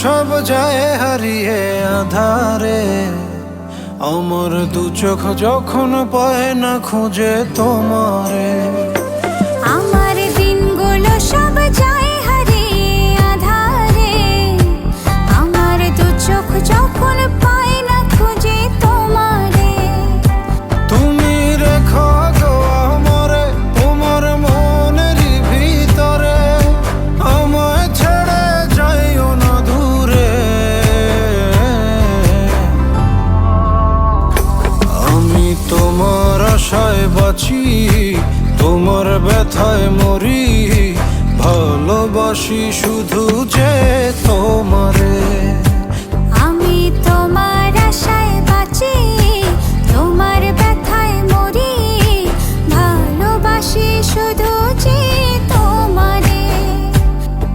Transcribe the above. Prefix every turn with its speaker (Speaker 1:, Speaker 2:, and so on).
Speaker 1: সব যায় হারিয়ে আধারে, আমার দু চোখ যখন পায় না খুঁজে তোমারে।
Speaker 2: আমার দিনগুলো সব যায় হারিয়ে আধারে, আমার দু চোখ যখন পায় না খুঁজে তোমারে।
Speaker 1: তুমি রেখো গো আমারে তোমার মনের ভিতরে, আমায় ছেড়ে যাইও না দূরে। আমি তোমার আশায় বাঁচি, তোমার ব্যথায় মরি, ভালোবাসি শুধু যে তোমারে।